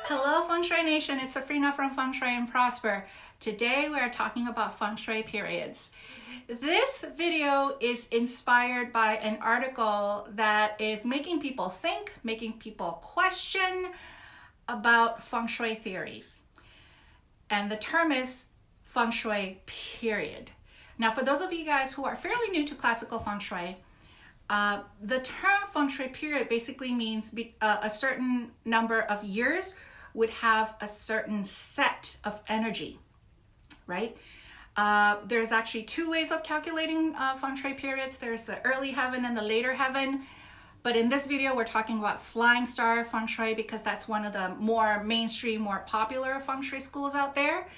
Hello Feng Shui Nation, it's Safrina from Feng Shui and Prosper. Today we are talking about Feng Shui periods. This video is inspired by an article that is making people think, making people question about Feng Shui theories. And the term is Feng Shui period. Now for those of you guys who are fairly new to classical Feng Shui, the term Feng Shui period basically means a certain number of years would have a certain set of energy, right? There's actually two ways of calculating Feng Shui periods. There's the early heaven and the later heaven. But in this video, we're talking about flying star Feng Shui because that's one of the more mainstream, more popular Feng Shui schools out there.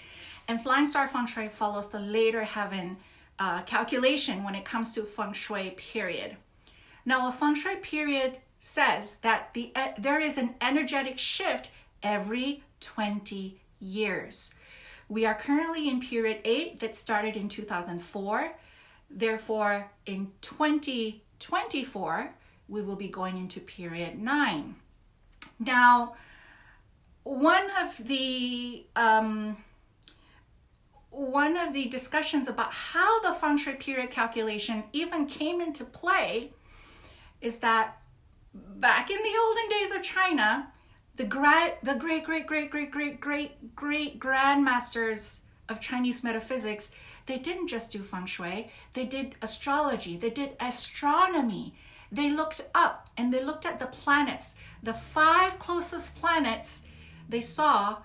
And flying star Feng Shui follows the later heaven calculation when it comes to Feng Shui period. Now, a Feng Shui period says that there is an energetic shift every 20 years. We are currently in period 8 that started in 2004. Therefore, in 2024, we will be going into period 9. Now, one of the discussions about how the Feng Shui period calculation even came into play is that back in the olden days of China, the great grandmasters of Chinese metaphysics, they didn't just do Feng Shui, they did astrology, they did astronomy. They looked up and they looked at the planets. The 5 closest planets they saw,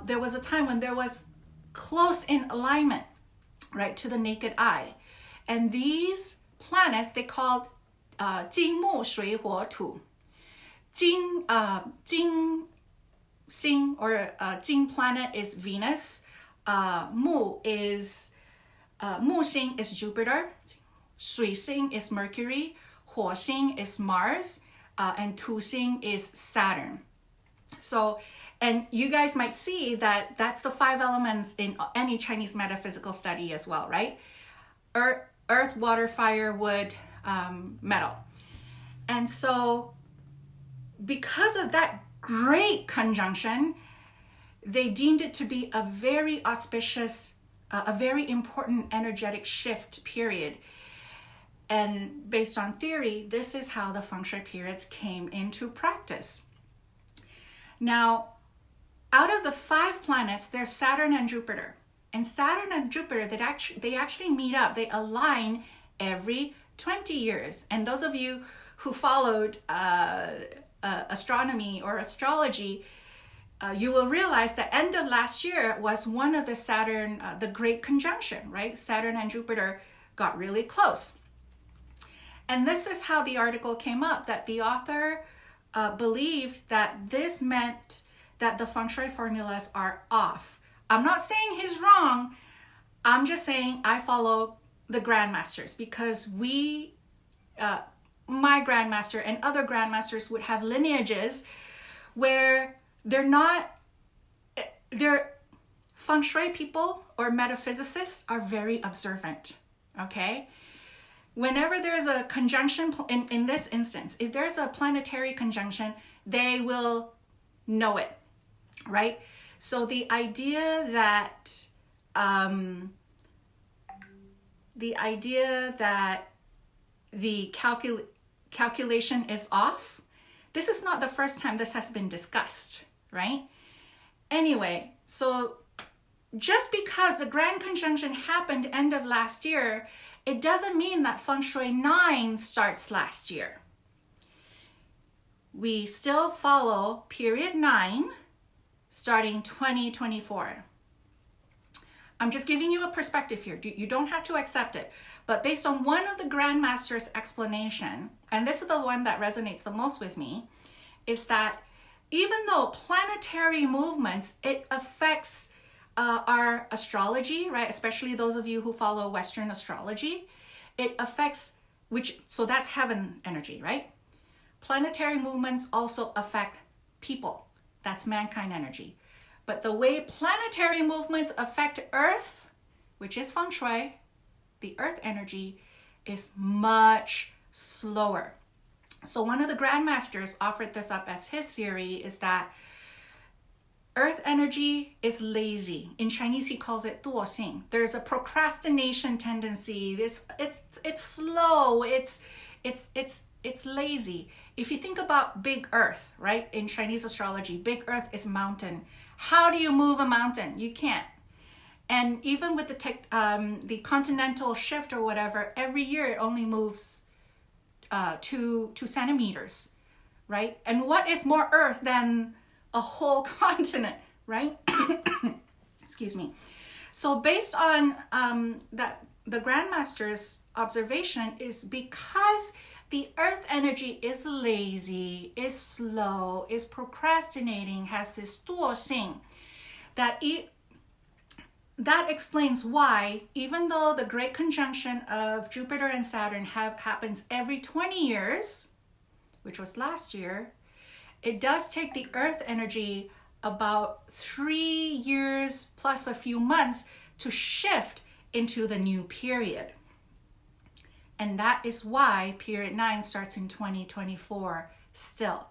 there was a time when there was close in alignment, right, to the naked eye. And these planets they called 金木水火土. 金星 or 金 planet is Venus. 木星 is Jupiter. 水星 is Mercury. 火星 is Mars. And 土星 is Saturn. So, and you guys might see that that's the 5 elements in any Chinese metaphysical study as well, right? Earth, water, fire, wood, metal. And so because of that great conjunction, they deemed it to be a very auspicious, a very important energetic shift period. And based on theory, this is how the Feng Shui periods came into practice. Now, out of the 5 planets, there's Saturn and Jupiter. And Saturn and Jupiter, they actually meet up, they align every 20 years. And those of you who followed astronomy or astrology, you will realize the end of last year was one of the Saturn, the great conjunction, right? Saturn and Jupiter got really close. And this is how the article came up, that the author believed that this meant that the Feng Shui formulas are off. I'm not saying he's wrong. I'm just saying I follow the grandmasters because my grandmaster and other grandmasters would have lineages where they're Feng Shui people or metaphysicists are very observant, okay? Whenever there's a conjunction, in this instance, if there's a planetary conjunction, they will know it, right? So the idea that the calculation is off, this is not the first time this has been discussed, right? Anyway, so just because the grand conjunction happened end of last year, it doesn't mean that Feng Shui 9 starts last year. We still follow period 9 starting 2024. I'm just giving you a perspective here. You don't have to accept it. But based on one of the grandmasters' explanation, and this is the one that resonates the most with me, is that even though planetary movements, it affects our astrology, right? Especially those of you who follow Western astrology, it affects, so that's heaven energy, right? Planetary movements also affect people. That's mankind energy. But the way planetary movements affect Earth, which is Feng Shui, the Earth energy, is much slower. So one of the grandmasters offered this up as his theory is that Earth energy is lazy. In Chinese, he calls it 惰性. There's a procrastination tendency. It's slow. It's lazy. If you think about big Earth, right? In Chinese astrology, big Earth is mountain. How do you move a mountain? You can't. And even with the continental shift or whatever, every year it only moves 2 centimeters, right? And what is more Earth than a whole continent, right? Excuse me. So based on that, the Grandmaster's observation is because the Earth energy is lazy, is slow, is procrastinating, has this 惰性, that explains why, even though the great conjunction of Jupiter and Saturn happens every 20 years, which was last year, it does take the Earth energy about 3 years plus a few months to shift into the new period. And that is why period 9 starts in 2024 still.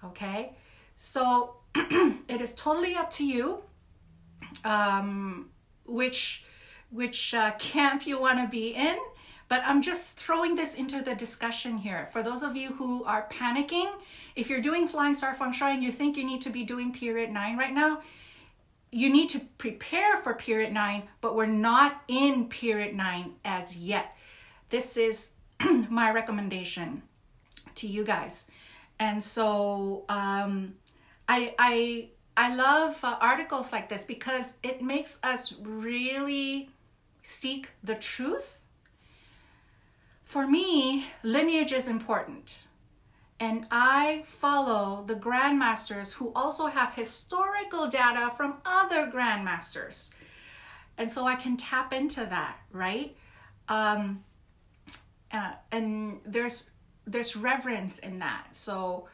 Okay? So it is totally up to you which camp you want to be in. But I'm just throwing this into the discussion here. For those of you who are panicking, if you're doing Flying Star Feng Shui and you think you need to be doing period 9 right now, you need to prepare for period 9, but we're not in period 9 as yet. This is my recommendation to you guys. And so I love articles like this because it makes us really seek the truth. For me, lineage is important. And I follow the grandmasters who also have historical data from other grandmasters. And so I can tap into that, right? And there's reverence in that. So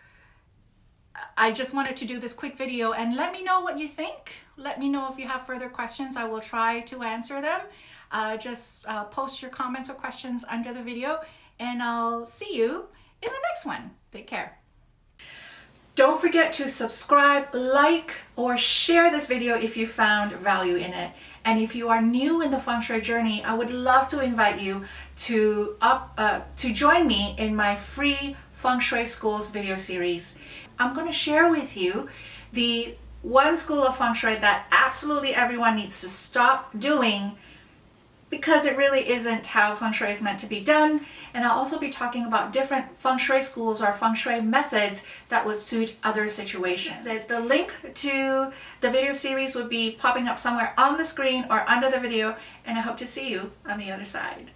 I just wanted to do this quick video and let me know what you think. Let me know if you have further questions. I will try to answer them. Just post your comments or questions under the video and I'll see you in the next one. Take care. Don't forget to subscribe, like, or share this video if you found value in it. And if you are new in the Feng Shui journey, I would love to invite you to join me in my free Feng Shui Schools video series. I'm going to share with you the one school of Feng Shui that absolutely everyone needs to stop doing because it really isn't how Feng Shui is meant to be done. And I'll also be talking about different Feng Shui schools or Feng Shui methods that would suit other situations. The link to the video series would be popping up somewhere on the screen or under the video, and I hope to see you on the other side.